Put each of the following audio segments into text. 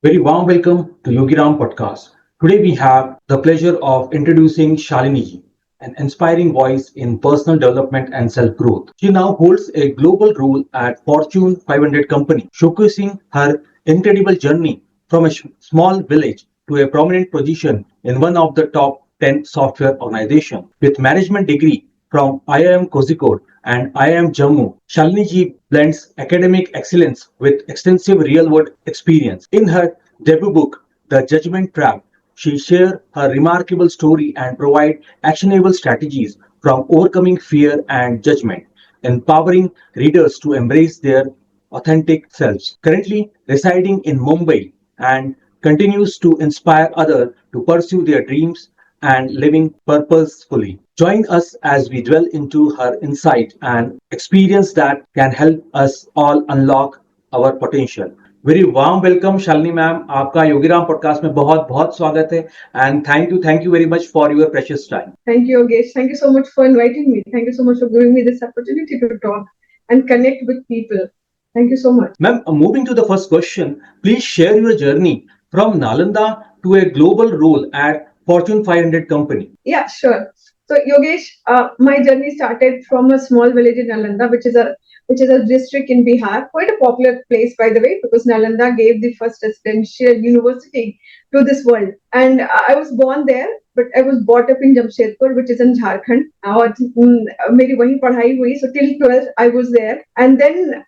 Very warm welcome to Yogiram podcast. Today we have the pleasure of introducing Shalini, an inspiring voice in personal development and self-growth. She now holds a global role at Fortune 500 company, showcasing her incredible journey from a small village to a prominent position in one of the top 10 software organizations. With management degree from IIM Kozhikode and IIM Jammu, Shalini ji blends academic excellence with extensive real-world experience. In her debut book, The Judgment Trap, she shares her remarkable story and provides actionable strategies from overcoming fear and judgment, empowering readers to embrace their authentic selves. Currently residing in Mumbai and continues to inspire others to pursue their dreams and living purposefully. Join us as we dwell into her insight and experience that can help us all unlock our potential. Very warm welcome Shalini ma'am, आपका Yogiram podcast में बहुत बहुत स्वागत है and thank you very much for your precious time. Thank you, Yogesh. Thank you so much for inviting me. Thank you so much for giving me this opportunity to talk and connect with people. Thank you so much. Ma'am, moving to the first question, please share your journey from Nalanda to a global role at Fortune 500 company. Yeah, sure. So, Yogesh, my journey started from a small village in Nalanda, which is a district in Bihar. Quite a popular place, by the way, because Nalanda gave the first residential university to this world. And I was born there, but I was brought up in Jamshedpur, which is in Jharkhand. और मेरी वहीं पढ़ाई हुई. So till 12th, I was there. And then,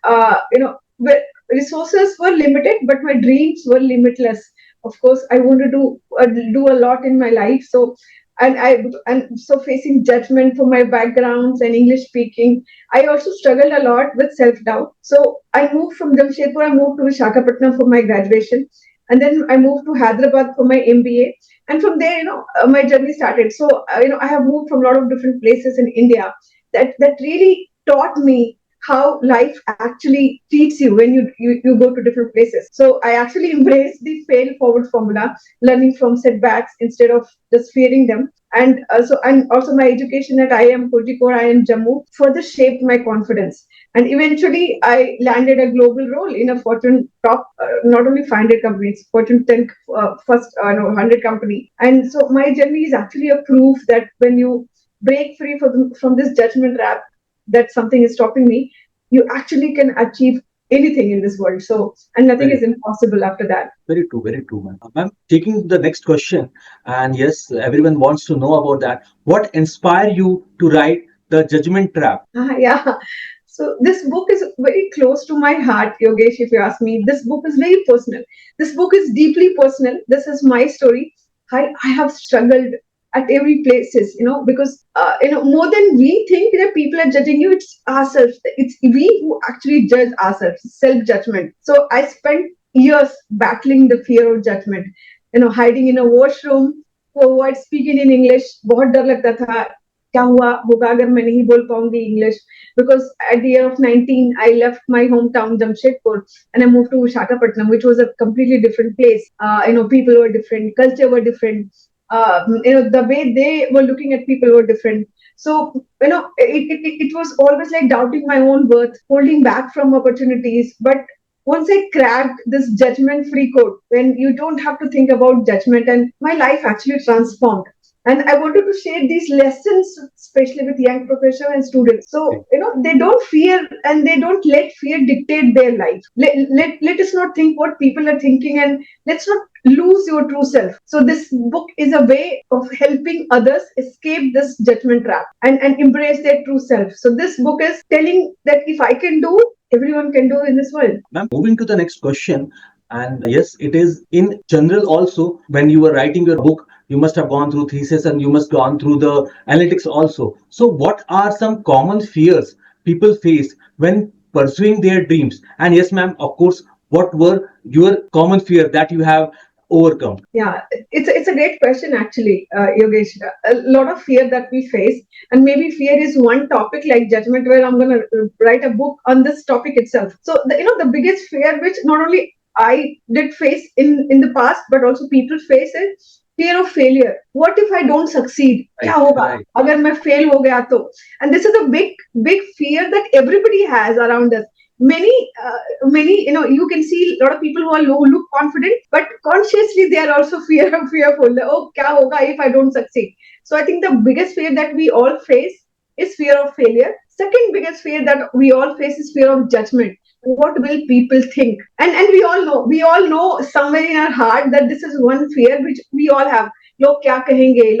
resources were limited, but my dreams were limitless. Of course, I wanted to do a lot in my life. So facing judgment for my backgrounds and English speaking, I also struggled a lot with self-doubt. So I moved from Jamshedpur, I moved to Visakhapatnam for my graduation. And then I moved to Hyderabad for my MBA. And from there, my journey started. So, I have moved from a lot of different places in India that really taught me how life actually treats you when you go to different places. So I actually embraced the fail forward formula, learning from setbacks instead of just fearing them. And also my education at IIM Kozhikode, IIM Jammu further shaped my confidence. And eventually I landed a global role in a Fortune top, not only 500 companies, Fortune 10 first 100 company. And so my journey is actually a proof that when you break free from this judgment trap, that something is stopping me, you actually can achieve anything in this world. So, and nothing is impossible after that. Very true, ma'am. Ma'am, taking the next question, and yes, everyone wants to know about that. What inspired you to write The Judgment Trap? Yeah. So this book is very close to my heart, Yogesh, if you ask me. This book is very personal. This book is deeply personal. This is my story. I have struggled at every places, because, more than we think that people are judging you, it's ourselves. It's we who actually judge ourselves, self-judgment. So I spent years battling the fear of judgment, hiding in a washroom to avoid speaking in English. बहुत डर लगता था क्या हुआ होगा अगर मैं नहीं बोल पाऊंगी English, because at the year of 19 I left my hometown Jamshedpur and I moved to Visakhapatnam, which was a completely different place. People were different, culture were different. The way they were looking at people were different. So, it was always like doubting my own worth, holding back from opportunities. But once I cracked this judgment-free code, when you don't have to think about judgment, and my life actually transformed. And I wanted to share these lessons, especially with young professionals and students. So, they don't fear and they don't let fear dictate their life. Let us not think what people are thinking, and let's not lose your true self. So this book is a way of helping others escape this judgment trap and embrace their true self. So this book is telling that if I can do, everyone can do in this world. Ma'am, moving to the next question, and yes, it is in general also. When you were writing your book, you must have gone through thesis and you must gone through the analytics also. So what are some common fears people face when pursuing their dreams? And yes, ma'am, of course, what were your common fear that you have overcome? Yeah, it's a great question actually, Yogesh. A lot of fear that we face, and maybe fear is one topic like judgment, where I'm going to write a book on this topic itself. So the biggest fear, which not only I did face in the past, but also people face it, fear of failure. What if I don't succeed? क्या होगा अगर मैं fail हो गया तो? And this is a big fear that everybody has around us. many, you can see a lot of people who are low look confident, but consciously they are also fearful. Oh, kya hoga if I don't succeed? So I think the biggest fear that we all face is fear of failure. Second biggest fear that we all face is fear of judgment. What will people think? And we all know somewhere in our heart that this is one fear which we all have. Log kya kahenge,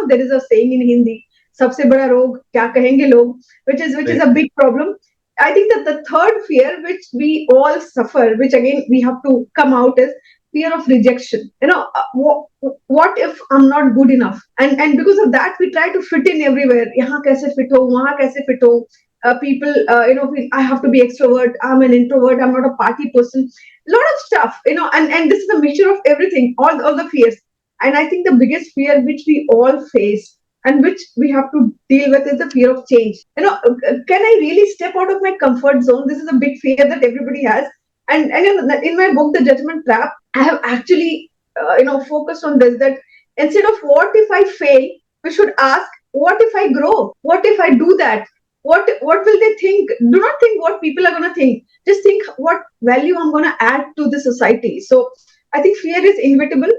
there is a saying in Hindi, सबसे बड़ा रोग क्या कहेंगे लोग, which is a big problem. I think that the third fear which we all suffer, which again we have to come out, is fear of rejection. What if I'm not good enough? And because of that, we try to fit in everywhere. यहाँ कैसे fit हो, वहाँ कैसे fit हो? People, I have to be extrovert. I'm an introvert. I'm not a party person. A lot of stuff, and this is a mixture of everything, all the fears. And I think the biggest fear which we all face and which we have to deal with is the fear of change. Can I really step out of my comfort zone? This is a big fear that everybody has. And in my book, The Judgment Trap, I have actually focused on this, that instead of what if I fail, we should ask, what if I grow? What if I do that? What will they think? Do not think what people are going to think. Just think what value I'm going to add to the society. So I think fear is inevitable.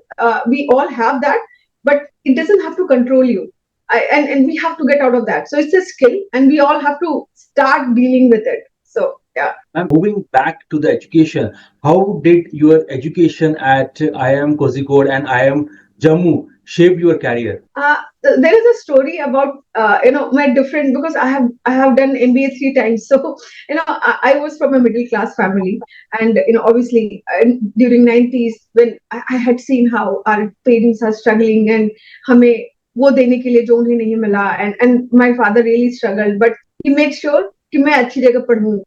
We all have that, but it doesn't have to control you. And we have to get out of that. So it's a skill, and we all have to start dealing with it. So yeah. I'm moving back to the education. How did your education at IIM Kozhikode and IIM Jammu shape your career? There is a story about my different, because I have done MBA 3 times. So I was from a middle class family, and obviously during 90s, when I had seen how our parents are struggling, and हमें वो देने के लिए जो उन्हें नहीं मिला, and my father really struggled, but he made sure कि मैं अच्छी जगह पढ़ूं,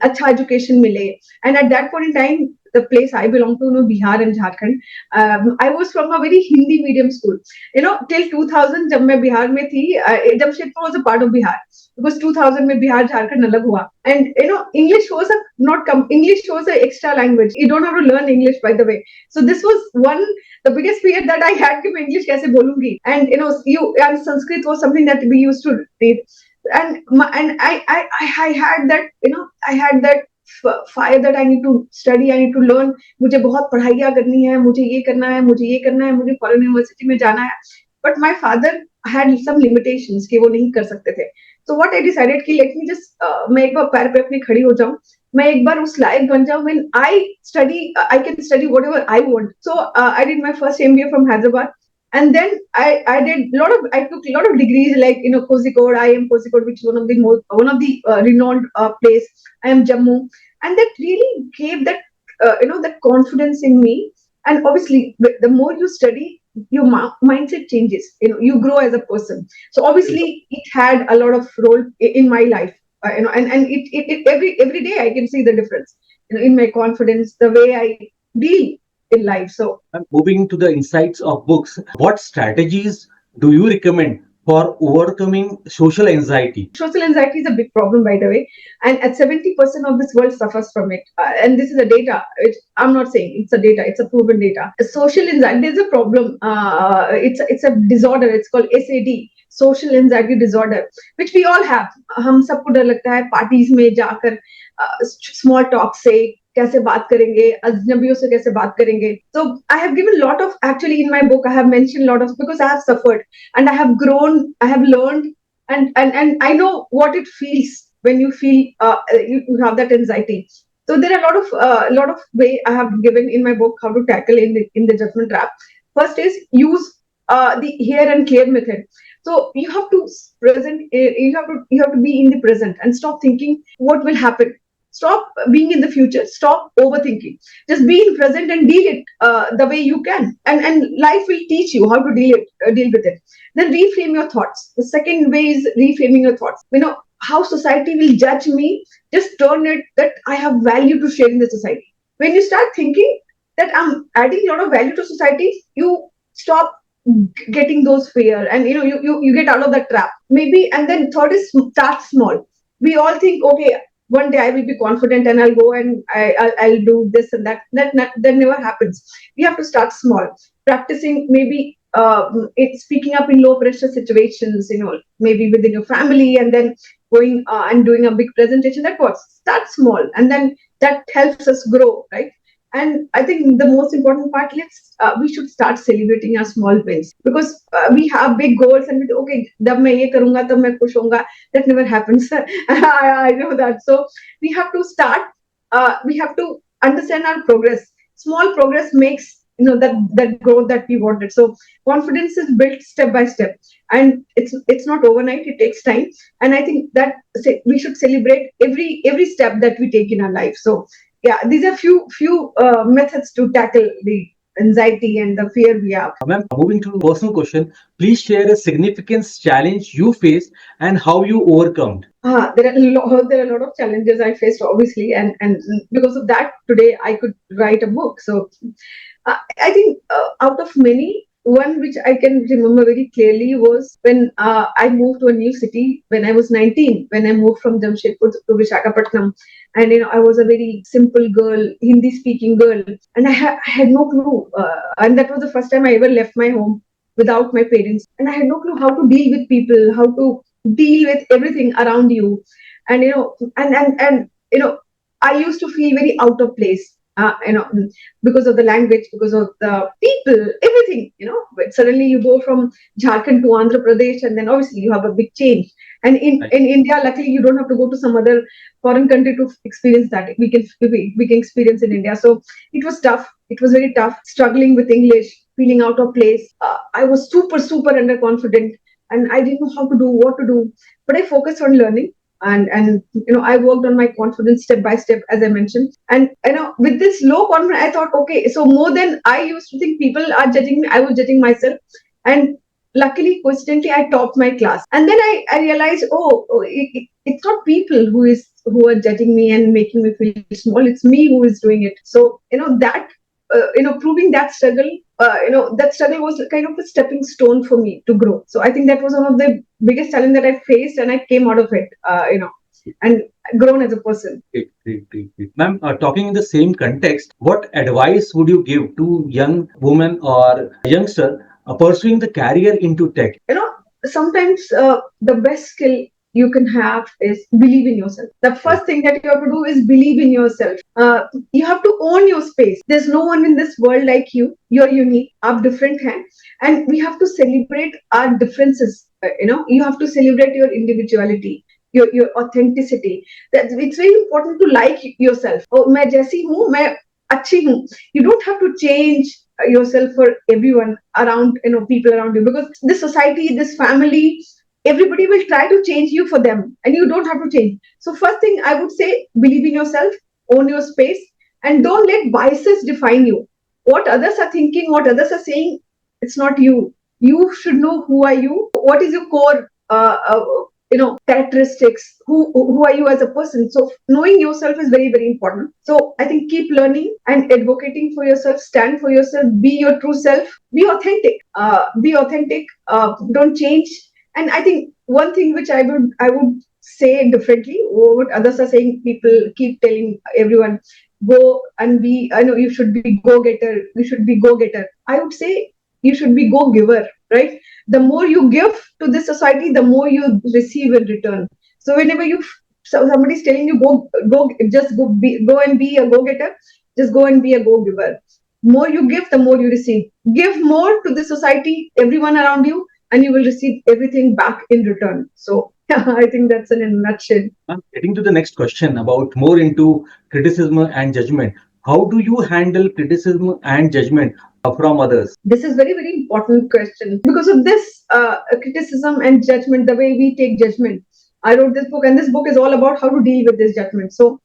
अच्छा एजुकेशन मिले. And at that point in time, the place I belong to, Bihar and Jharkhand, I was from a very Hindi medium school. Till 2000, जब मैं बिहार में थी, Jamshedpur was a part of Bihar, because 2000 में बिहार झारखंड अलग हुआ. And English was an extra language. You don't have to learn English, by the way. So this was the biggest fear that I had, कि मैं English कैसे बोलूंगी. And Sanskrit was something that we used to read. And I had that, I had that fire that I need to study, I need to learn. मुझे बहुत पढ़ाइयाँ करनी है, मुझे ये करना है, मुझे ये करना है, मुझे फॉरेन यूनिवर्सिटी में जाना है. But my father had some limitations कि वो नहीं कर सकते थे. So what I decided कि let me just मैं एक बार पैर पे अपने खड़ी हो जाऊँ, मैं एक बार उस लायक बन जाऊँ, when I study, I can study whatever I want. So I did my first MBA from Hyderabad. And then I took a lot of degrees, like Kozhikode, IIM Kozhikode, which is one of the renowned place. IIM Jammu, and that really gave that that confidence in me. And obviously, the more you study, your mindset changes. You grow as a person. So obviously, it had a lot of role in my life. And it every day I can see the difference. In my confidence, the way I deal in life. So I'm moving to the insights of books. What strategies do you recommend for overcoming social anxiety? Social anxiety is a big problem, by the way, and at 70% of this world suffers from it. And this is a data. I'm not saying it's a data; it's a proven data. Social anxiety is a problem. It's a disorder. It's called SAD. Social anxiety disorder, which we all have. हम सबको डर लगता है parties में जाकर small talk से कैसे बात करेंगे, अजनबियों से कैसे बात करेंगे. So I have given a lot of, actually in my book I have mentioned a lot of, because I have suffered and I have grown, I have learned, and I know what it feels when you feel you have that anxiety. So there are a lot of way I have given in my book how to tackle in the judgment trap. First is use the here and clear method. So you have to you have to be in the present and stop thinking what will happen. Stop being in the future. Stop overthinking. Just be in present and deal it the way you can, and life will teach you how to deal with it. Then reframe your thoughts. The second way is reframing your thoughts. How society will judge me. Just turn it that I have value to share in the society. When you start thinking that I'm adding a lot of value to society, you stop getting those fear, and you get out of that trap. Maybe. And then third is start small. We all think, okay, one day I will be confident and I'll go and I'll do this and that. That never happens. We have to start small, practicing maybe it's speaking up in low pressure situations, maybe within your family, and then going and doing a big presentation. That works. Start small, and then that helps us grow, right? And I think the most important part, we should start celebrating our small wins, because we have big goals and we do, okay, जब मैं ये करूंगा तब मैं खुश होऊंगा. That never happens. I know that. So we have to start. We have to understand our progress. Small progress makes that growth that we wanted. So confidence is built step by step, and it's not overnight. It takes time, and I think that we should celebrate every step that we take in our life. So yeah, these are few methods to tackle the anxiety and the fear we have. Ma'am, moving to personal question, please share a significant challenge you faced and how you overcome. There are a lot of challenges I faced, obviously, and because of that, today I could write a book. So I think out of many, one which I can remember very clearly was when I moved to a new city when I was 19, when I moved from Jamshedpur to Visakhapatnam. And I was a very simple girl, Hindi speaking girl, and I had no clue. And that was the first time I ever left my home without my parents, and I had no clue how to deal with people, how to deal with everything around you. And I used to feel very out of place, because of the language, because of the people, everything. But suddenly you go from Jharkhand to Andhra Pradesh, and then obviously you have a big change. And in India, luckily, you don't have to go to some other foreign country to experience that. We can experience in India. So it was tough. It was very tough, struggling with English, feeling out of place. I was super underconfident, and I didn't know how to do, what to do. But I focused on learning, and I worked on my confidence step by step, as I mentioned. And with this low confidence, I thought, okay, so more than I used to think people are judging me, I was judging myself. And luckily, coincidentally, I topped my class. And then I realized, it's not people who are judging me and making me feel small. It's me who is doing it. So proving that struggle, that struggle was kind of a stepping stone for me to grow. So I think that was one of the biggest challenge that I faced, and I came out of it, and grown as a person. Great. Ma'am, talking in the same context, what advice would you give to young woman or youngster pursuing the career into tech? Sometimes the best skill you can have is believe in yourself. The first thing that you have to do is believe in yourself. You have to own your space. There's no one in this world like you. You're unique, आप different हैं, and we have to celebrate our differences. You have to celebrate your individuality, your authenticity. It's very important to like yourself. मैं जैसी हूँ, मैं अच्छी हूँ. You don't have to change yourself for everyone around, people around you, because this society, this family, everybody will try to change you for them, and you don't have to change. So first thing I would say, believe in yourself, own your space, and don't let biases define you. What others are thinking, what others are saying, it's not you. You should know who are you, what is your core characteristics, who are you as a person. So knowing yourself is very, very important. So I think keep learning and advocating for yourself, stand for yourself, be your true self, be authentic, don't change. And I think one thing which I would say differently, what others are saying, people keep telling everyone, go and be, I know you should be go-getter, you should be go-getter. I would say you should be go-giver, right? The more you give to this society, the more you receive in return. So whenever somebody's telling you go and be a go-getter, just go and be a go-giver. More you give, the more you receive. Give more to the society, everyone around you, and you will receive everything back in return. So I think that's in a nutshell. Getting to the next question about more into criticism and judgment. How do you handle criticism and judgment from others? This is very, very important question. Because of this criticism and judgment, the way we take judgment, I wrote this book, and this book is all about how to deal with this judgment. So,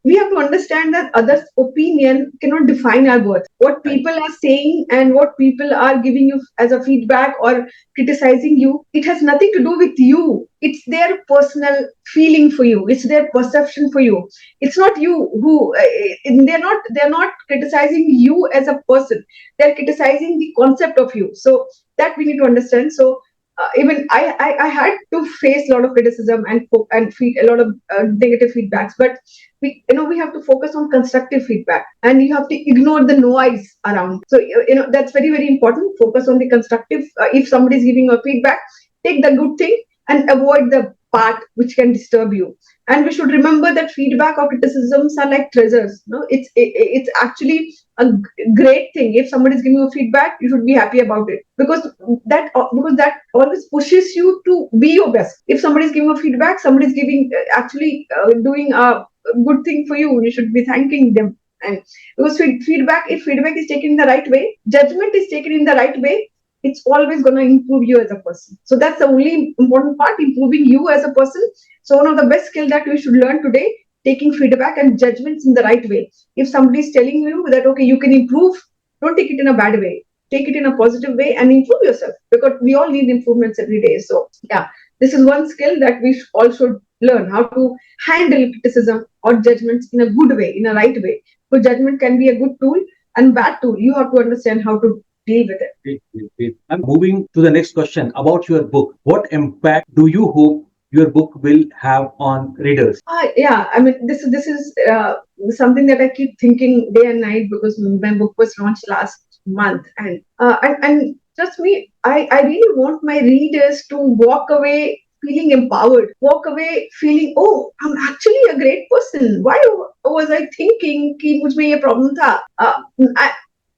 we have to understand that others' opinion cannot define our worth. What people are saying and what people are giving you as a feedback or criticizing you, it has nothing to do with you. It's their personal feeling for you. It's their perception for you. It's not you who they're not criticizing you as a person. They're criticizing the concept of you. So that we need to understand. So even I had to face a lot of criticism and a lot of negative feedbacks, but we have to focus on constructive feedback, and you have to ignore the noise around. So that's very, very important. Focus on the constructive. If somebody is giving a feedback, take the good thing and avoid the part which can disturb you. And we should remember that feedback or criticisms are like treasures. It's actually a great thing. If somebody is giving you feedback, you should be happy about it, because that always pushes you to be your best. If somebody is giving you feedback, somebody is giving actually doing a good thing for you, you should be thanking them. And because feedback, if feedback is taken in the right way, judgment is taken in the right way, it's always going to improve you as a person. So that's the only important part, improving you as a person. So one of the best skill that we should learn today, taking feedback and judgments in the right way. If somebody is telling you that, okay, you can improve, don't take it in a bad way. Take it in a positive way and improve yourself, because we all need improvements every day. So yeah, this is one skill that we all should learn, how to handle criticism or judgments in a good way, in a right way. So judgment can be a good tool and bad tool. You have to understand how to deal with it. Great, great, great. I'm moving to the next question about your book. What impact do you hope your book will have on readers? Yeah, I mean, this is something that I keep thinking day and night, because my book was launched last month, and trust me, I really want my readers to walk away feeling empowered, walk away feeling, oh, I'm actually a great person. Why was I thinking कि मुझ में ये problem था?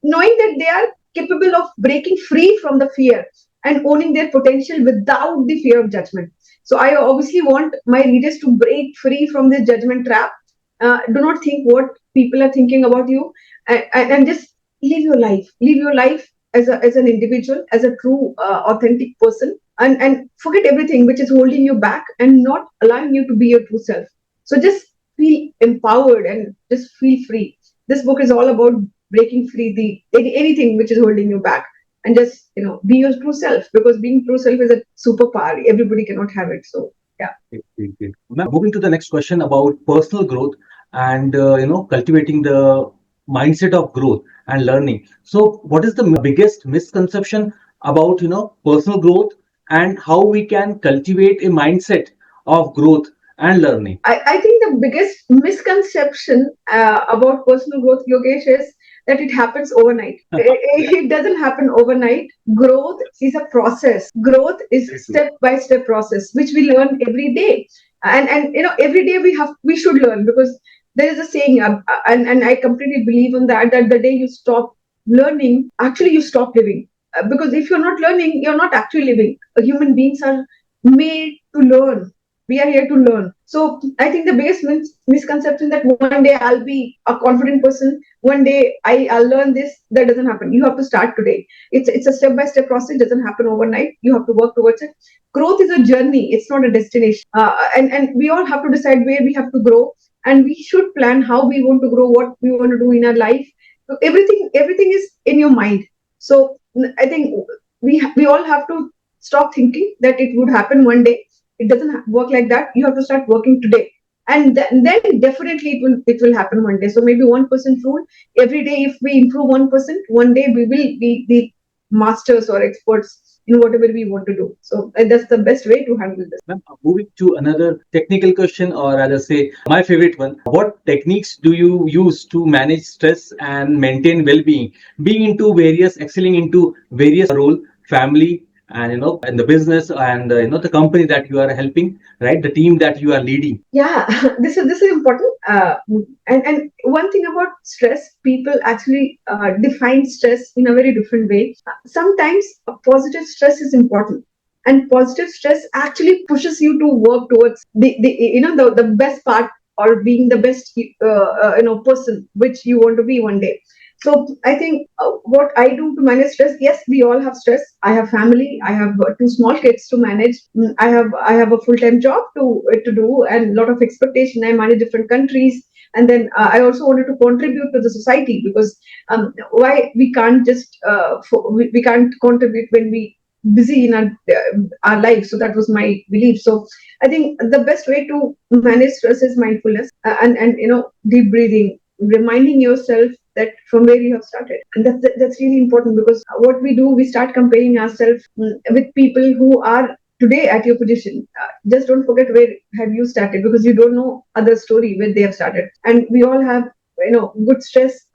Knowing that they are capable of breaking free from the fear and owning their potential without the fear of judgment. So I obviously want my readers to break free from this judgment trap. Do not think what people are thinking about you, and just live your life. Live your life as an individual, as a true, authentic person, and forget everything which is holding you back and not allowing you to be your true self. So just feel empowered and just feel free. This book is all about breaking free anything which is holding you back, and just be your true self, because being true self is a superpower. Everybody cannot have it. So yeah. Great, great, great. Ma'am, moving to the next question about personal growth and cultivating the mindset of growth and learning. So, what is the biggest misconception about personal growth and how we can cultivate a mindset of growth and learning? I think the biggest misconception about personal growth, Yogesh, is that it happens overnight. It doesn't happen overnight. Growth is a process. Growth is step by step process, which we learn every day. And every day we should learn, because there is a saying, and I completely believe in that the day you stop learning, actually you stop living. Because if you're not learning, you're not actually living. Human beings are made to learn. We are here to learn. So I think the biggest misconception that one day I'll be a confident person, one day I'll learn this, that doesn't happen. You have to start today. It's a step by step process. It doesn't happen overnight. You have to work towards it. Growth is a journey. It's not a destination. And we all have to decide where we have to grow, and we should plan how we want to grow, what we want to do in our life. So everything is in your mind. So I think we all have to stop thinking that it would happen one day. It doesn't work like that. You have to start working today, and then definitely it will happen one day. So maybe 1% rule every day. If we improve 1%, one day we will be the masters or experts in whatever we want to do. So that's the best way to handle this. Ma'am, moving to another technical question, or rather say my favorite one. What techniques do you use to manage stress and maintain well-being, being into various, excelling into various role, family, and in the business, and the company that you are helping, right? The team that you are leading. Yeah, this is important. And one thing about stress, people actually define stress in a very different way. Sometimes a positive stress is important, and positive stress actually pushes you to work towards the best part, or being the best person which you want to be one day. So I think what I do to manage stress. Yes, we all have stress. I have family. I have two small kids to manage. I have a full time job to do, and a lot of expectation. I manage different countries, and then I also wanted to contribute to the society, because why we can't just we can't contribute when we busy in our life. So that was my belief. So I think the best way to manage stress is mindfulness, and deep breathing, reminding yourself that from where you have started. And that's really important, because what we do, we start comparing ourselves with people who are today at your position. Just don't forget where have you started, because you don't know other story where they have started. And we all have good stress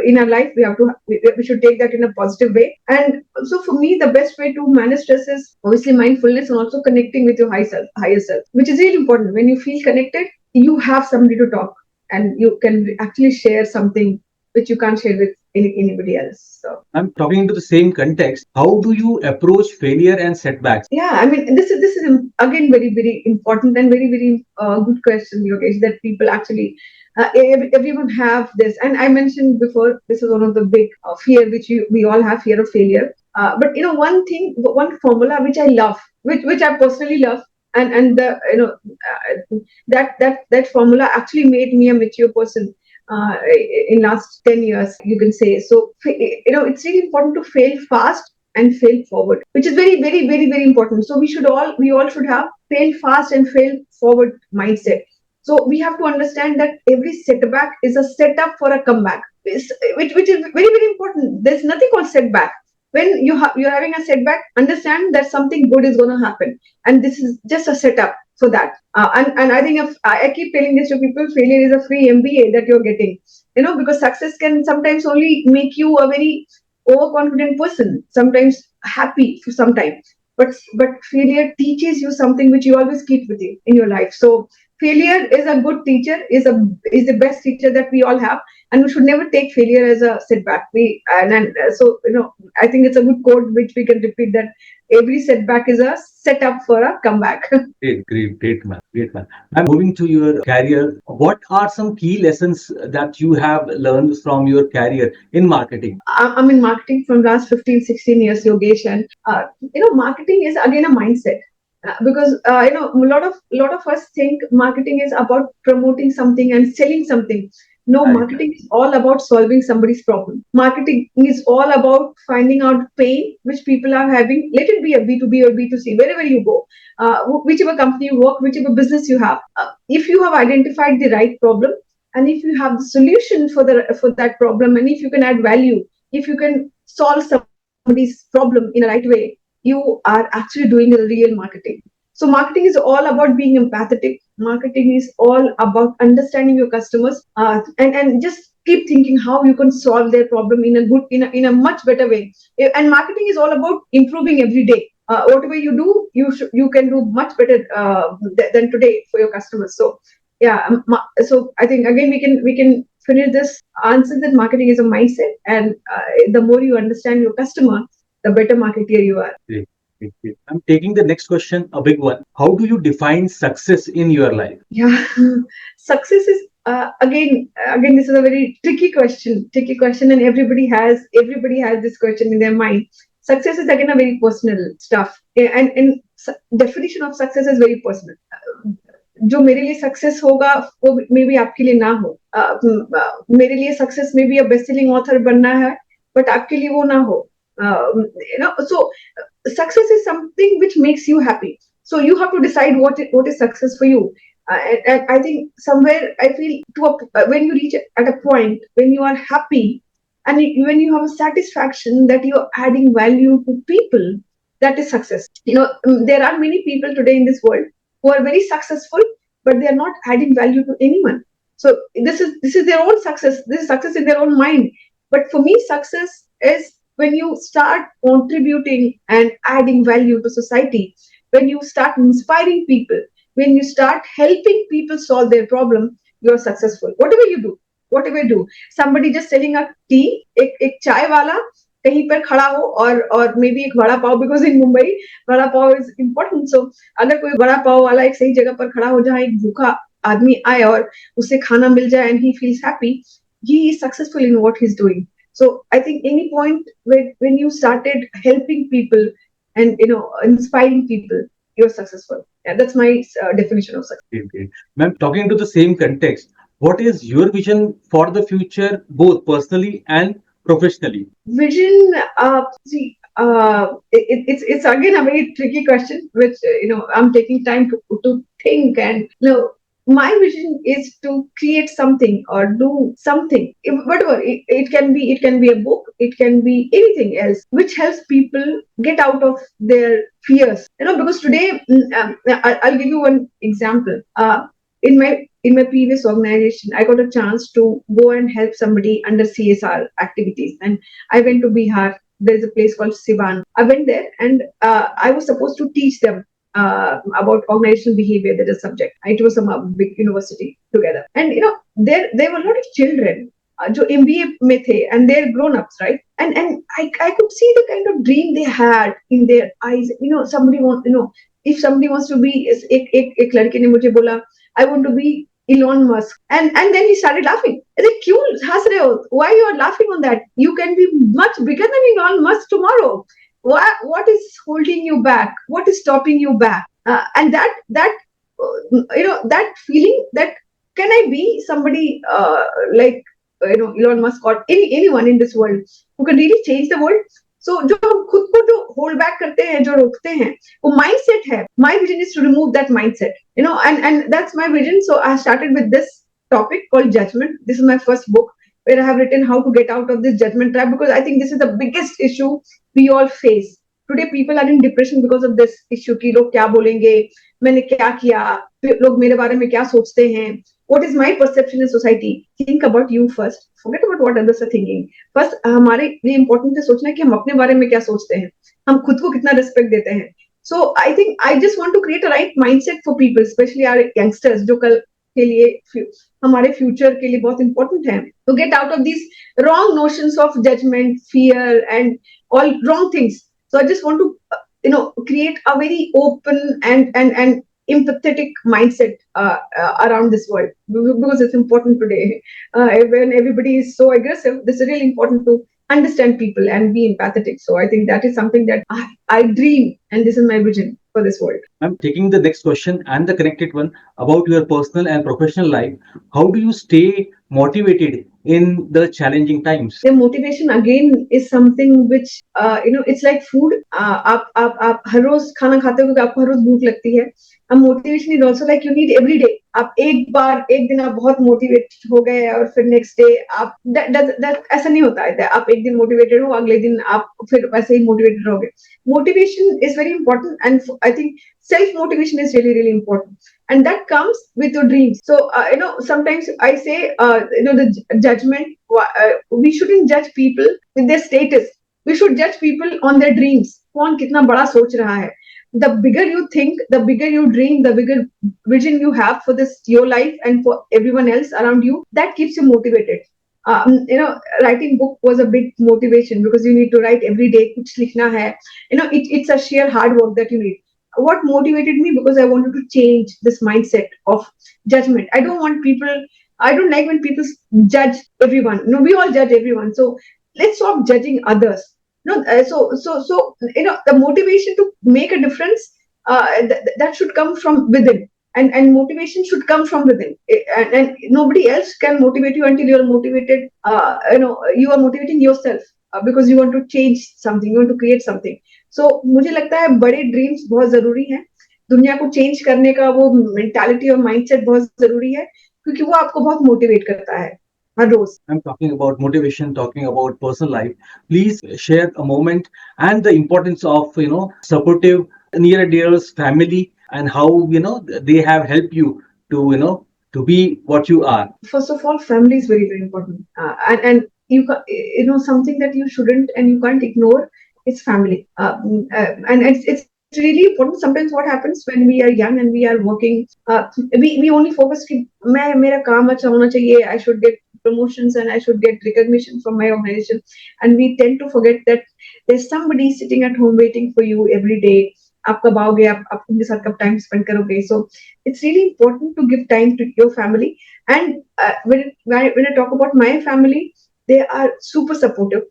in our life. We should take that in a positive way. And so for me, the best way to manage stress is obviously mindfulness, and also connecting with your higher self, which is really important. When you feel connected, you have somebody to talk, and you can actually share something which you can't share with anybody else. So I'm talking into the same context. How do you approach failure and setbacks? yeah, I mean, this is again very very important and very very good question, Yogesh, that people actually everyone have this. And I mentioned before, this is one of the big fear which we all have, fear of failure. But one formula which I love, which I personally love, and the that formula actually made me a mature person in last 10 years, you can say. So it's really important to fail fast and fail forward, which is very very very very important. So we all should have fail fast and fail forward mindset. So we have to understand that every setback is a setup for a comeback, which is very very important. There's nothing called setback. When you're having a setback, understand that something good is going to happen, and this is just a setup for that. And I think, if I keep telling this to people, failure is a free MBA that you're getting. Because success can sometimes only make you a very overconfident person, sometimes happy for some time. But failure teaches you something which you always keep with you in your life. So failure is a good teacher, is the best teacher that we all have, and we should never take failure as a setback. So I think it's a good quote which we can repeat, that every setback is a setup for a comeback. Great, man. Great, man. I'm moving to your career. What are some key lessons that you have learned from your career in marketing? I'm in marketing from last 15, 16 years, Yogesh, and marketing is again a mindset. Because a lot of us think marketing is about promoting something and selling something. No, Right. marketing is all about solving somebody's problem. Marketing is all about finding out pain which people are having. Let it be a B2B or B2C, wherever you go, whichever company you work, whichever business you have. If you have identified the right problem, and if you have the solution for that problem, and if you can add value, if you can solve somebody's problem in a right way, you are actually doing the real marketing. So marketing is all about being empathetic. Marketing is all about understanding your customers, and just keep thinking how you can solve their problem in a much better way. And marketing is all about improving every day. Whatever you do, you can do much better than today for your customers. So yeah, so I think again we can finish this answer that marketing is a mindset, and the more you understand your customer, the better marketeer you are. Great, great, great. I'm taking the next question, a big one. How do you define success in your life? Yeah, success is again this is a very tricky question, and everybody has this question in their mind. Success is again a very personal stuff, and definition of success is very personal. जो मेरे लिए success होगा वो may be आपके लिए ना हो. मेरे लिए success may be a best selling author बनना है, बट आपके लिए वो ना हो. So success is something which makes you happy. So you have to decide what is success for you. And I think somewhere I feel when you reach at a point when you are happy, and when you have a satisfaction that you're adding value to people, that is success. There are many people today in this world who are very successful, but they are not adding value to anyone. So this is their own success. This is success in their own mind. But for me, success is when you start contributing and adding value to society, when you start inspiring people, when you start helping people solve their problem, you're successful. Whatever you do, somebody just selling a tea, एक चाय वाला कहीं पर खड़ा हो, और may be एक vada pav, because in Mumbai vada pav is important. So अगर कोई वड़ा पाव वाला एक सही जगह पर खड़ा हो जहाँ एक भूखा आदमी आए और उसे खाना मिल जाए, and he feels happy, he is successful in what he's doing. So I think any point when you started helping people and inspiring people, you're successful. Yeah, that's my definition of success. Great, great. Ma'am, talking to the same context, what is your vision for the future, both personally and professionally? Vision, see, it's again a very tricky question, which I'm taking time to think. And my vision is to create something or do something, whatever it can be. It can be a book, it can be anything else which helps people get out of their fears. Because today, I'll give you one example. In my previous organization, I got a chance to go and help somebody under CSR activities, and I went to Bihar. There's a place called Sivan. I went there, and I was supposed to teach them about organizational behavior, that is subject. It was some big university together, and there were a lot of children जो MBA में थे, and they're grown ups, right? And I could see the kind of dream they had in their eyes. Somebody want, if somebody wants to be, एक लड़के ने मुझे बोला, I want to be Elon Musk, and then he started laughing. I said, क्यों हंस रहे हो? Why you are laughing on that? You can be much bigger than Elon Musk tomorrow. What is holding you back? What is stopping you back? And that feeling, that can I be somebody like Elon Musk or anyone in this world who can really change the world? So जो हम खुद को जो hold back करते हैं, जो रोकते हैं, वो माइंडसेट है. My vision is to remove that mindset, and that's my vision. So I started with this topic called judgment. This is my first book where I have written how to get out of this judgment trap, because I think this is the biggest issue we all face. Today people are in depression because of this issue कि लोग क्या बोलेंगे, मैंने क्या किया, लोग मेरे बारे में क्या सोचते हैं, what is my perception in society. Think about you first, forget about what others are thinking. First हमारे लिए important है सोचना कि हम अपने बारे में क्या सोचते हैं, हम खुद को कितना रिस्पेक्ट देते हैं. So I think I just want to create a right mindset for people, especially our youngsters, जो कल के लिए हमारे फ्यूचर के लिए बहुत इंपॉर्टेंट है, to get out of these wrong notions of judgment, fear, and all wrong things. So I just want to create a very open and empathetic mindset around this world, because it's important today. When everybody is so aggressive, this is really important to understand people and be empathetic. So I think that is something that I dream, and this is my vision for this world. I'm taking the next question and the connected one about your personal and professional life. How do you stay motivated in the challenging times? The motivation again is something which it's like food. आप हर रोज खाना खाते हो, आपको हर रोज भूख लगती है. And motivation is also like you need every day. आप एक दिन आप बहुत मोटिवेट हो गए और फिर नेक्स्ट डे आप ऐसा नहीं होता है. आप एक दिन मोटिवेटेड हो, अगले दिन आप फिर वैसे ही मोटिवेटेड रहोगे. Motivation is very important, and I think self motivation is really, really important, and that comes with your dreams. So sometimes I say the judgment, we shouldn't judge people with their status. We should judge people on their dreams. कौन कितना बड़ा सोच रहा है. The bigger you think, the bigger you dream, the bigger vision you have for this your life and for everyone else around you, that keeps you motivated. Writing book was a big motivation, because you need to write every day. कुछ लिखना है. It's a sheer hard work that you need. What motivated me, because I wanted to change this mindset of judgment. I don't like when people judge everyone. We all judge everyone. So let's stop judging others. The motivation to make a difference, that should come from within. And motivation should come from within, and nobody else can motivate you until you are motivated. You are motivating yourself, because you want to change something, you want to create something. So मुझे लगता है बड़े dreams बहुत जरूरी हैं. दुनिया को change करने का वो मेंटालिटी और माइंडसेट बहुत जरूरी है, क्योंकि वो आपको बहुत मोटिवेट करता है हर रोज. I'm talking about motivation, talking about personal life. Please share a moment and the importance of supportive near and dearest family, and how they have helped you to be what you are. First of all, family is very, very important, and something that you shouldn't and you can't ignore is family. And it's really important. Sometimes what happens when we are young and we are working, we only focus कि मेरा काम अच्छा होना चाहिए, I should get promotions and I should get recognition from my organization, and we tend to forget that there's somebody sitting at home waiting for you every day. आप कब आओगे, आप उनके साथ कब टाइम स्पेंड करोगे. So it's really important to give time to your family. And when I talk about my family, they are super supportive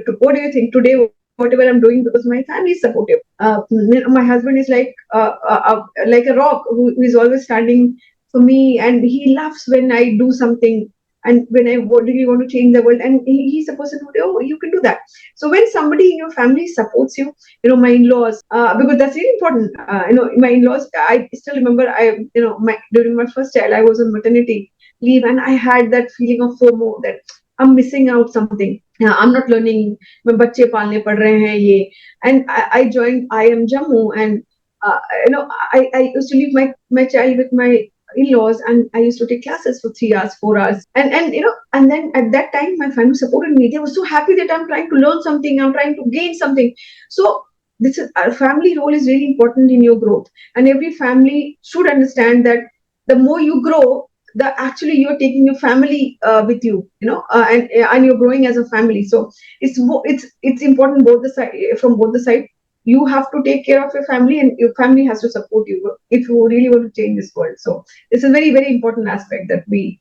to what do you think today, whatever I'm doing, because my family is supportive. My husband is like a rock who is always standing for me, and he loves when I do something. and when I really want to change the world, and he's a person who, oh, you can do that. So when somebody in your family supports you, my in-laws, because that's really important. My in-laws, I still remember, during my first child, I was on maternity leave, and I had that feeling of FOMO, that I'm missing out something. I'm not learning. मैं बच्चे पालने पड़ रहे हैं ये. And I joined IIM Jammu, and uh, I used to leave my child with my in-laws, and I used to take classes for 3 hours, 4 hours, and then at that time my family supported me. They were so happy that I'm trying to learn something, I'm trying to gain something. So this is, our family role is really important in your growth, and every family should understand that the more you grow, the actually you're taking your family with you, and you're growing as a family. So it's important both the side, from both the side. You have to take care of your family, and your family has to support you if you really want to change this world. So it's a very, very important aspect that we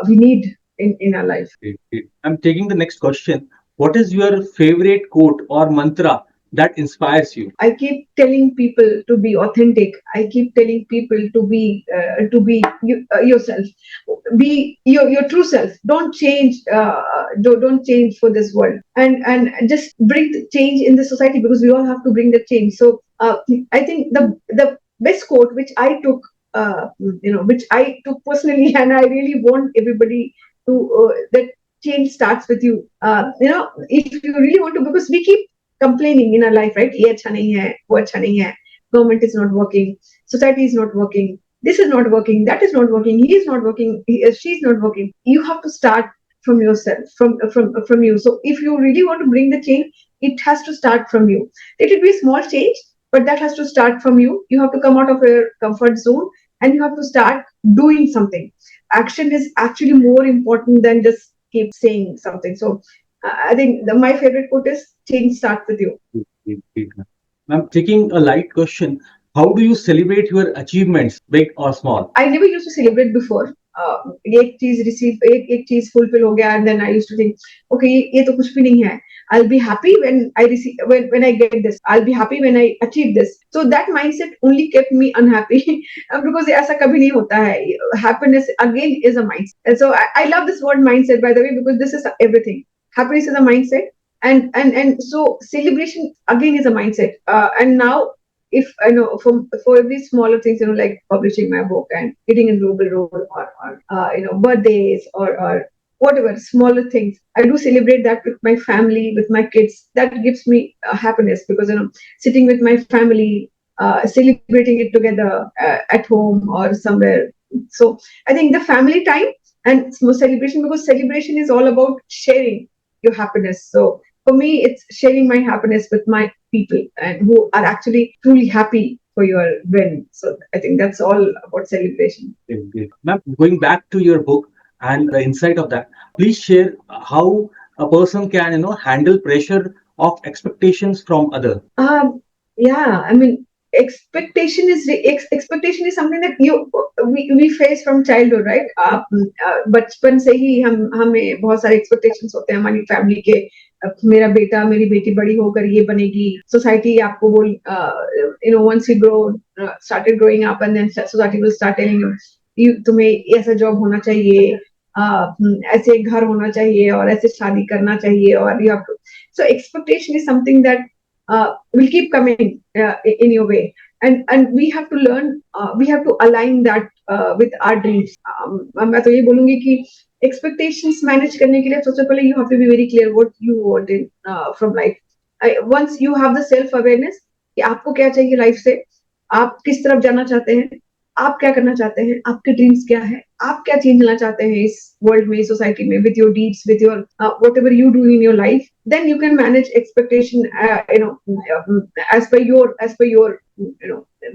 need in our life. Great, great. I'm taking the next question. What is your favorite quote or mantra that inspires you? I keep telling people to be authentic. I keep telling people to be yourself. Be your true self. Don't change. Don't change for this world. And just bring the change in the society, because we all have to bring the change. So I think the best quote which I took, which I took personally, and I really want everybody to, that change starts with you. If you really want to, because we keep complaining in our life, right? ये अच्छा नहीं है, वो अच्छा नहीं है. Government is not working. Society is not working. This is not working. That is not working. He is not working. She is not working. You have to start from yourself, from you. So if you really want to bring the change, it has to start from you. It will be a small change, but that has to start from you. You have to come out of your comfort zone, and you have to start doing something. Action is actually more important than just keep saying something. So I think my favorite quote is, change starts with you. Great, great, ma'am. Ma'am, taking a light question. How do you celebrate your achievements, big or small? I never used to celebrate before. एक चीज receive, एक चीज fulfil हो गया, and then I used to think, okay, ये तो कुछ भी नहीं है. I'll be happy when I receive, when I get this. I'll be happy when I achieve this. So that mindset only kept me unhappy because ऐसा कभी नहीं होता है. Happiness again is a mindset. And so I love this word mindset, by the way, because this is everything. Happiness is a mindset, and so celebration again is a mindset. And now, if I know, for every smaller things, like publishing my book and getting a global role, or birthdays, or whatever smaller things, I do celebrate that with my family, with my kids. That gives me happiness, because sitting with my family, celebrating it together at home or somewhere. So I think the family time and celebration, because celebration is all about sharing your happiness. So for me, it's sharing my happiness with my people, and who are actually truly happy for your win. So I think that's all about celebration. Great, great. Ma'am, going back to your book and the insight of that, please share how a person can, handle pressure of expectations from other. Yeah, I mean, expectation is something that we face from childhood, right? बचपन से ही हमें बहुत सारे expectations होते हैं हमारी family के. मेरा बेटा, मेरी बेटी बड़ी होकर ये बनेगी. Society आपको बोल, once you started growing up, and then society will start telling you, तुम्हें ऐसा job होना चाहिए, ऐसे घर होना चाहिए, और ऐसे शादी करना चाहिए, और you have to. So expectation is something that will keep coming in your way, and we have to learn, we have to align that with our dreams. मैं तो ये बोलूंगी कि expectations manage करने के लिए सबसे पहले you have to be very clear what you want in from life. Once you have the self awareness कि आपको क्या चाहिए लाइफ से, आप किस तरफ जाना चाहते हैं, आप क्या करना चाहते हैं, आपके ड्रीम्स क्या है, आप क्या चेंज लाना चाहते हैं इस वर्ल्ड में, सोसाइटी में, with your deeds, with your whatever you do in your life, then you can manage expectation, as per your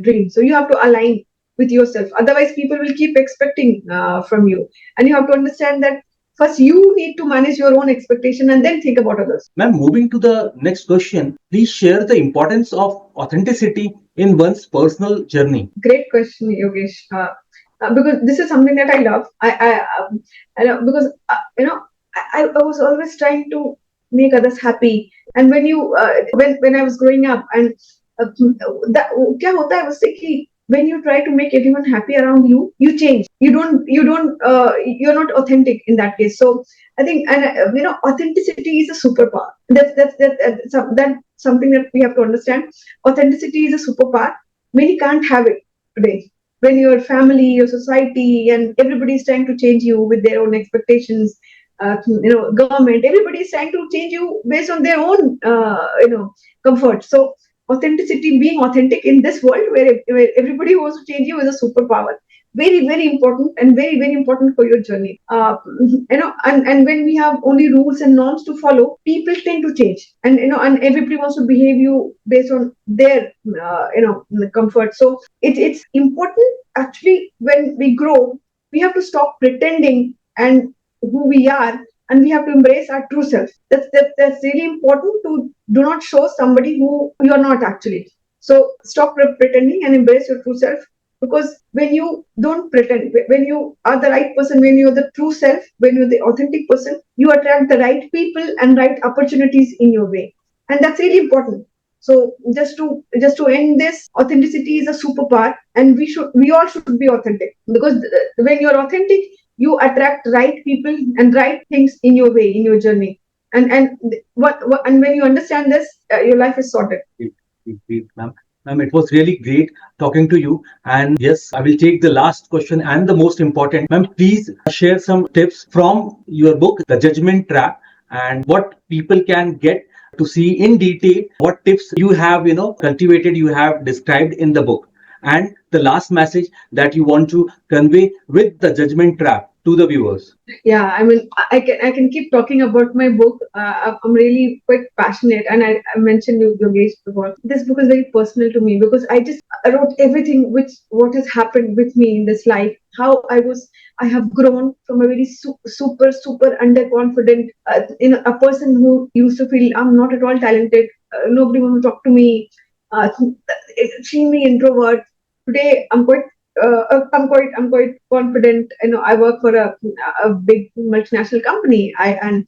dream. So you have to align with yourself. Otherwise, people will keep expecting from you, and you have to understand that first you need to manage your own expectation, and then think about others. Ma'am, moving to the next question, please share the importance of authenticity in one's personal journey. Great question, Yogesh. Because this is something that I love. I know, because I was always trying to make others happy. And when I was growing up, and क्या होता है उससे कि when you try to make everyone happy around you, you change. You're not authentic in that case. So I think, and authenticity is a superpower. That's something that we have to understand. Authenticity is a superpower. Many can't have it today. When your family, your society, and everybody is trying to change you with their own expectations, government, everybody is trying to change you based on their own, comfort. So authenticity, being authentic in this world where everybody wants to change you, is a superpower. Very, very important, and very, very important for your journey. And when we have only rules and norms to follow, people tend to change, and everybody wants to behave you based on their, comfort. So it's important, actually, when we grow, we have to stop pretending and who we are, and we have to embrace our true self. That's really important, to do not show somebody who you are not actually. So stop pretending and embrace your true self. Because when you don't pretend, when you are the right person, when you're the true self, when you're the authentic person, you attract the right people and right opportunities in your way. And that's really important. So just to end this, authenticity is a superpower, and we all should be authentic, because when you're authentic, you attract right people and right things in your way, in your journey. And when you understand this, your life is sorted. Great, ma'am. Ma'am, it was really great talking to you. And yes, I will take the last question and the most important. Ma'am, please share some tips from your book, The Judgment Trap, and what people can get to see in detail what tips you have, cultivated, you have described in the book. And the last message that you want to convey with The Judgment Trap to the viewers. Yeah, I mean, I can keep talking about my book. I'm really quite passionate, and I mentioned you, Yogesh, before. This book is very personal to me, because I wrote everything which what has happened with me in this life. How I have grown from a very super underconfident, a person who used to feel I'm not at all talented. Nobody wants to talk to me. Extremely introvert. Today, I'm quite confident. I work for a big multinational company. And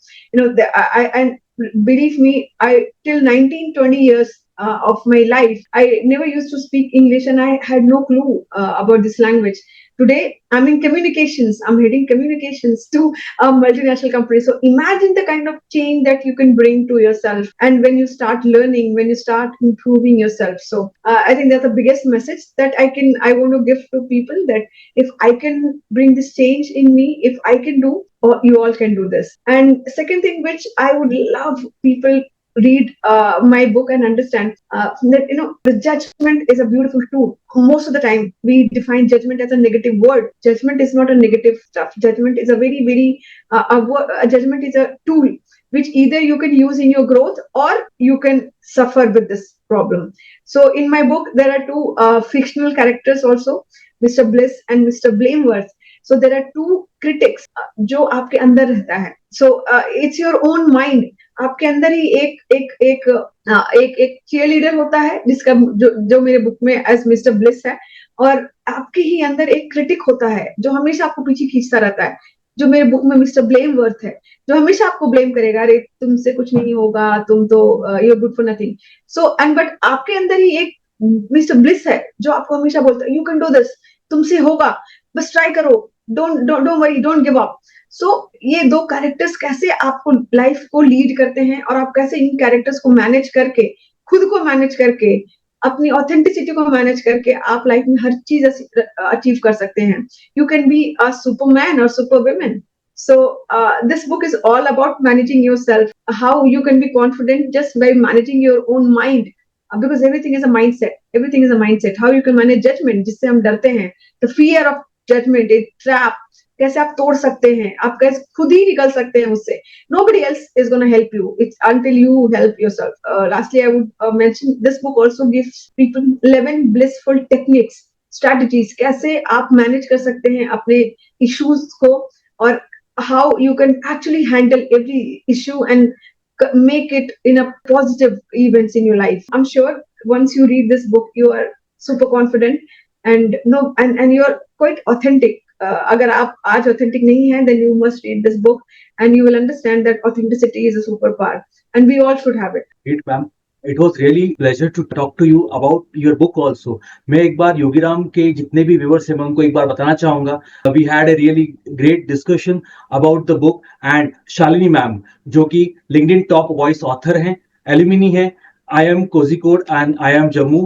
believe me, I till 19, 20 years of my life, I never used to speak English, and I had no clue about this language. Today, I'm in communications. I'm heading communications to a multinational company. So imagine the kind of change that you can bring to yourself, and when you start learning, when you start improving yourself. So I think that's the biggest message that I want to give to people, that if I can bring this change in me, if I can do, or you all can do this. And second thing, which I would love people read my book and understand, that the judgment is a beautiful tool. Most of the time we define judgment as a negative word. Judgment is not a negative stuff. Judgment is a very, very a judgment is a tool which either you can use in your growth, or you can suffer with this problem. So in my book, there are two fictional characters also, Mr. Bliss and Mr. Blameworth. So there are two critics जो आपके अंदर रहता है. So it's your own mind. आपके अंदर ही एक cheer leader होता है, जिसका जो मेरे बुक में एज मिस्टर ब्लिस है, और आपके ही अंदर एक क्रिटिक होता है जो हमेशा आपको पीछे खींचता रहता है, जो मेरे बुक में मिस्टर ब्लेम वर्थ है, जो हमेशा आपको ब्लेम करेगा, अरे तुमसे कुछ नहीं होगा, तुम तो you good for nothing. So and but आपके अंदर ही एक मिस्टर ब्लिस है जो आपको हमेशा बोलता है, यू कैन डू दिस, तुमसे होगा, बस ट्राई करो, don't worry, don't give up. So ये दो कैरेक्टर्स कैसे आपको लाइफ को लीड करते हैं, और आप कैसे इन कैरेक्टर्स को मैनेज करके, खुद को मैनेज करके, अपनी ऑथेंटिसिटी को मैनेज करके आप लाइफ में हर चीज अचीव कर सकते हैं. You can be a superman और super women. So this book is all about managing yourself, how you can be confident just by managing your own mind, because everything is a mindset. Everything is a mindset. How you can manage judgment, जिससे हम डरते हैं, the fear of judgment, a trap, कैसे आप तोड़ सकते हैं, आप कैसे खुद ही निकल सकते हैं उससे. Nobody else is going to help you. It's until you help yourself. Lastly, I would mention this book also gives people 11 blissful techniques, strategies, कैसे आप मैनेज कर सकते हैं अपने issues को, और how you can actually handle every issue and make it in a positive events in your life. I'm sure once you read this book, you are super confident and you're quite authentic. अगर आप आज authentic नहीं हैं, then you must read this book and you will understand that authenticity is a superpower and we all should have it. Great, ma'am. It was really pleasure to talk to you about your book also. मैं एक बार योगीराम के जितने भी viewers हैं मैं उनको एक बार बताना चाहूंगा. We had a really great discussion about the book and Shalini ma'am जो कि लिंक्डइन टॉप वॉइस ऑथर हैं, एलुमिनी हैं, I am Kozhikode and I am Jammu,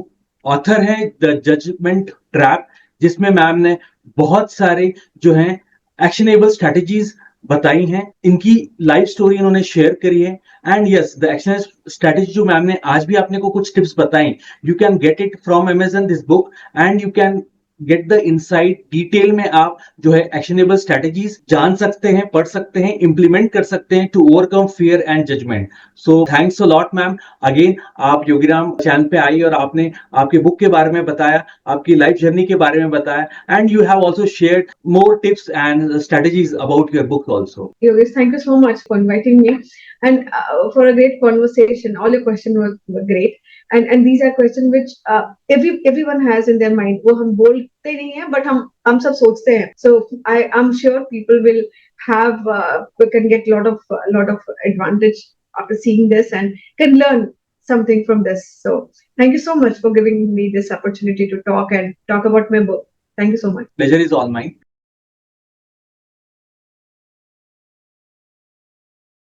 author है द जजमेंट ट्रैप, जिसमें मैम ने बहुत सारे जो हैं एक्शनेबल स्ट्रेटेजीज बताई हैं. इनकी लाइफ स्टोरी इन्होंने शेयर करी है. And yes, the action strategy जो मैम ने आज भी आपने को कुछ टिप्स बताई, you can get it from Amazon this book and you can get the insight. Detail में आप जो है एक्शनेबल स्ट्रेटेजीज जान सकते हैं, पढ़ सकते हैं, इंप्लीमेंट कर सकते हैं to overcome fear and judgement. So thanks a lot ma'am. Again आप योगीराम चैनल पे आई और आपने आपके बुक के बारे में बताया, आपकी लाइफ जर्नी के बारे में बताया, and you have also shared more tips and strategies about your book also. Yogesh, thank you so much for inviting me and for a great conversation. All your questions were great, and these are questions which everyone has in their mind. वो हम बोलते नहीं हैं, but हम सब सोचते हैं. So I'm sure people will have can get lot of advantage after seeing this and can learn something from this. So thank you so much for giving me this opportunity to talk about my book. Thank you so much. Pleasure is all mine.